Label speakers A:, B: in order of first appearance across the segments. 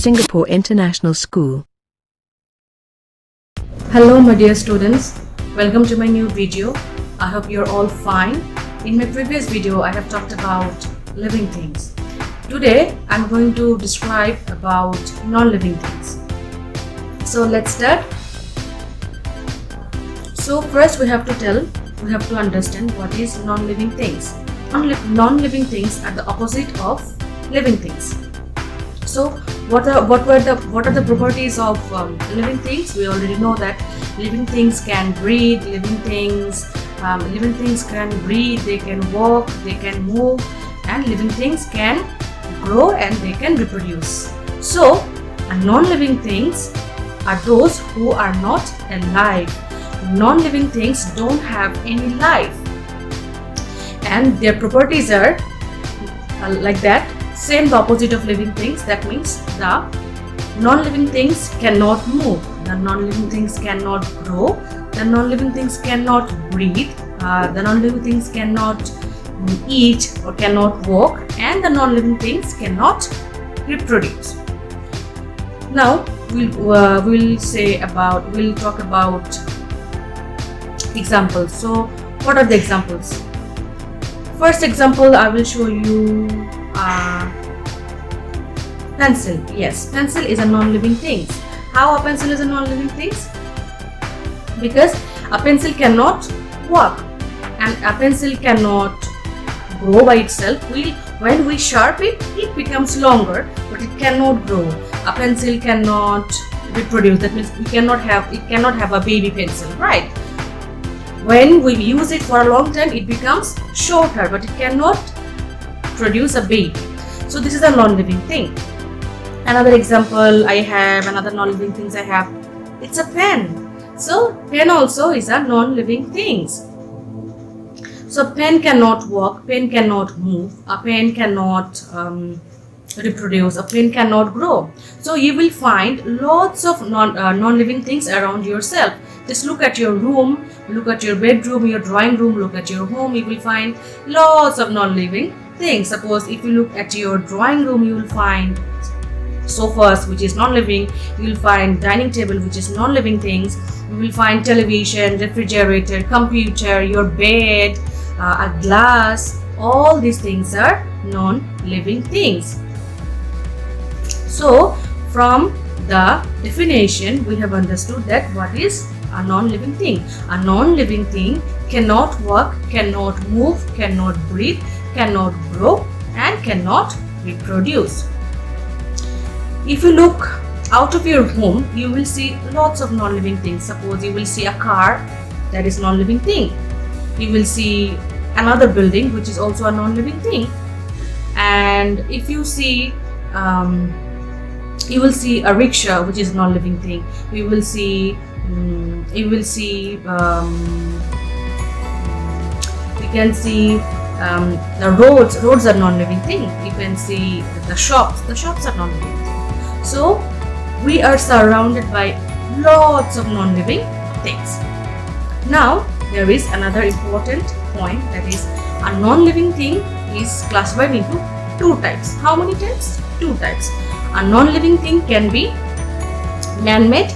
A: Singapore International School.
B: Hello my dear students, welcome to my new video. I hope you're all fine. In my previous video I have talked about living things. Today I'm going to describe about non-living things. So let's start. So first we have to understand what is non-living things. Non-living things are the opposite of living things. So what are the properties of living things? We already know that living things can breathe. Living things can breathe. They can walk. They can move, and living things can grow and they can reproduce. So, non-living things are those who are not alive. Non-living things don't have any life, and their properties are like that. Same, the opposite of living things. That means the non-living things cannot move, the non-living things cannot grow, the non-living things cannot breathe, the non-living things cannot eat or cannot walk, and the non-living things cannot reproduce. Now we'll talk about examples. So what are the examples? First example, I will show you pencil. Yes, pencil is a non-living thing. How a pencil is a non-living thing? Because a pencil cannot walk and a pencil cannot grow by itself. When we sharpen it, it becomes longer, but it cannot grow. A pencil cannot reproduce. That means it cannot have a baby pencil, right? When we use it for a long time, it becomes shorter, but it cannot produce a baby. So this is a non-living thing. Another example I have, another non-living things I have, it's a pen. So pen also is a non-living thing. So pen cannot walk, pen cannot move, a pen cannot reproduce, a pen cannot grow. So you will find lots of non-living things around yourself. Just look at your room, look at your bedroom, your drawing room, look at your home. You will find lots of non-living things. Suppose if you look at your drawing room, you will find sofas, which is non-living. You will find dining table, which is non-living things. You will find television, refrigerator, computer, your bed, a glass. All these things are non-living things. So from the definition, we have understood that what is a non-living thing. A non-living thing cannot walk, cannot move, cannot breathe, cannot grow, and cannot reproduce. If you look out of your home, you will see lots of non-living things. Suppose you will see a car, that is non-living thing. You will see another building, which is also a non-living thing. And if you see you will see a rickshaw, which is non-living thing. You will see we can see the roads are non-living thing. You can see the shops are non-living thing. So we are surrounded by lots of non-living things. Now there is another important point, that is a non-living thing is classified into two types. How many types? Two types. A non-living thing can be man-made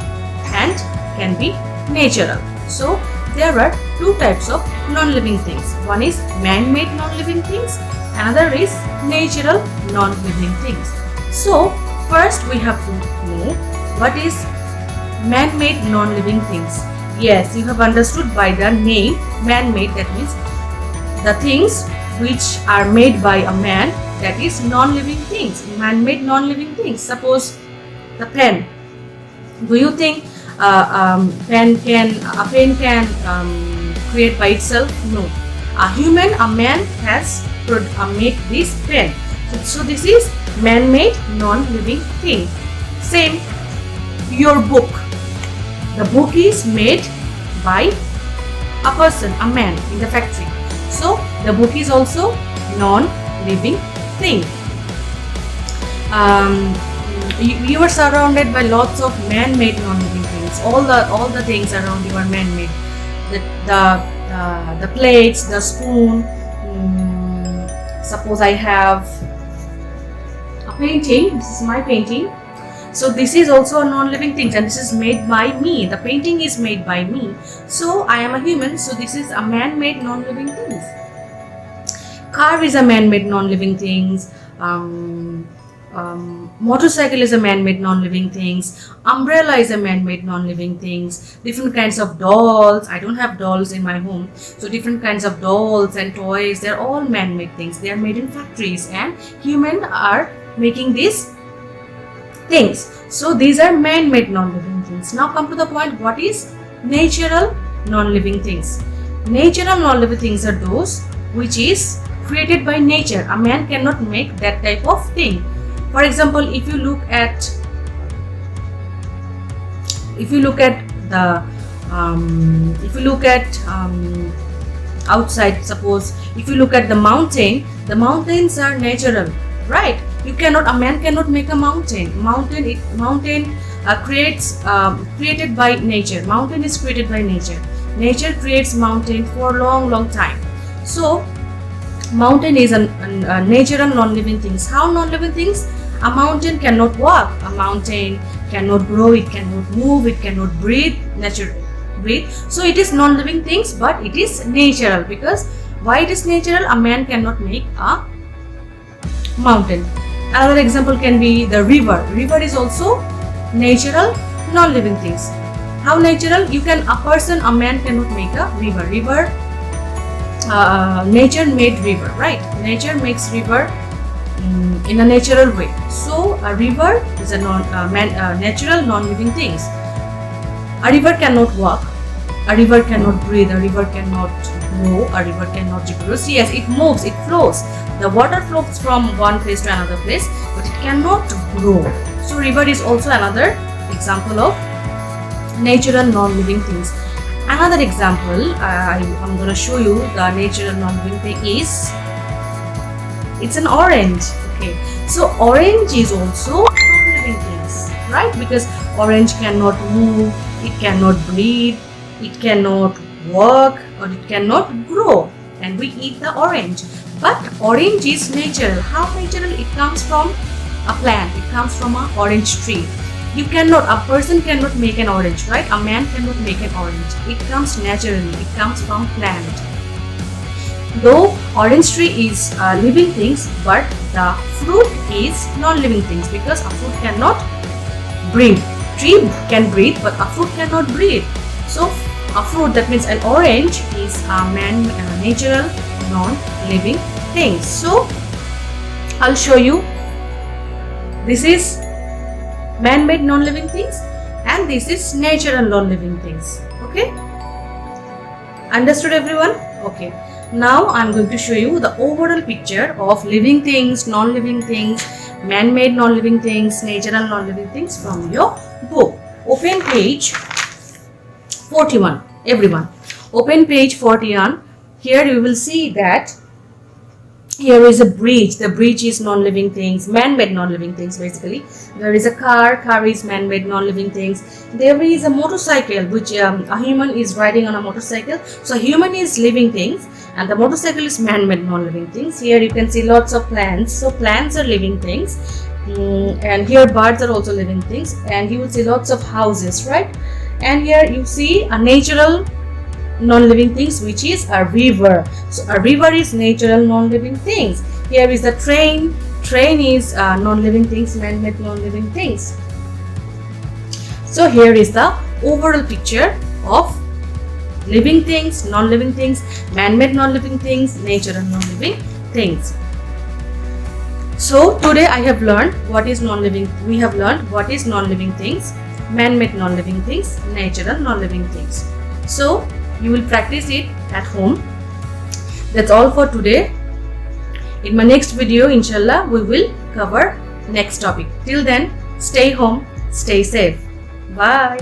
B: and can be natural. So there are two types of non-living things. One is man-made non-living things, another is natural non-living things. So first we have to know what is man-made non-living things. Yes, you have understood by the name man-made. That means the things which are made by a man, that is non-living things, man-made non-living things. Suppose the pen. Do you think a pen can create by itself? No. A man has made this pen. So this is man-made non-living thing. Same, your book. The book is made by a person, a man in the factory. So the book is also non-living thing. You are surrounded by lots of man-made non-living things. All the things around you are man-made. The plates, the spoon. Suppose I have a painting. This is my painting. So this is also a non-living thing, and this is made by me. The painting is made by me. So I am a human. So this is a man-made non-living things. Car is a man-made non-living things. Motorcycle is a man-made non-living things. Umbrella is a man-made non-living things. Different kinds of dolls. I don't have dolls in my home, so different kinds of dolls and toys, they're all man-made things. They are made in factories, and humans are making these things. So these are man-made non-living things. Now come to the point, what is natural non-living things? Natural non-living things are those which is created by nature. A man cannot make that type of thing. For example, if you look at outside, suppose if you look at the mountains are natural, right? A man cannot make a mountain. Created by nature. Mountain is created by nature. Nature creates mountain for long time. So mountain is a natural non-living things. How non-living things? A mountain cannot walk. A mountain cannot grow. It cannot move. It cannot breathe. So it is non-living things, but it is natural. Because why it is natural? A man cannot make a mountain. Another example can be the river. River is also natural non-living things. How natural? A man cannot make a river. Nature made river, right? Nature makes river in a natural way. So a river is a natural non-living things. A river cannot walk. A river cannot breathe. A river cannot grow. A river cannot reproduce. Yes, it moves, it flows. The water flows from one place to another place, but it cannot grow. So river is also another example of natural non-living things. Another example, I'm going to show you the natural non-living thing is, it's an orange. Okay, so orange is also non-living things, right? Because orange cannot move, it cannot breathe, it cannot walk, or it cannot grow, and we eat the orange. But orange is natural. How natural? It comes from a plant. It comes from an orange tree. A person cannot make an orange, right? A man cannot make an orange. It comes naturally. It comes from plant. Though orange tree is living things, but the fruit is non-living things, because a fruit cannot breathe. Tree can breathe, but a fruit cannot breathe. So a fruit, that means an orange, is a natural non-living thing. So I'll show you. This is man-made non-living things, and this is natural non-living things. Okay, understood everyone? Okay, now I'm going to show you the overall picture of living things, non-living things, man-made non-living things, natural non-living things from your book. Open page 41, everyone. Open page 41. Here you will see that here is a bridge. The bridge is non-living things, man-made non-living things basically. There is a car is man-made non-living things. There is a motorcycle, which a human is riding on a motorcycle. So human is living things, and the motorcycle is man-made non-living things. Here you can see lots of plants. So plants are living things. And here birds are also living things. And you will see lots of houses, right? And here you see a natural non-living things, which is a river. So a river is natural non-living things. Here is the train is non-living things, man-made non-living things. So here is the overall picture of living things, non-living things, man-made non-living things, natural non-living things. So today I have learned what is non-living. We have learned what is non-living things, man-made non-living things, natural non-living things. So you will practice it at home. That's all for today. In my next video, inshallah, we will cover next topic. Till then, stay home, stay safe. Bye.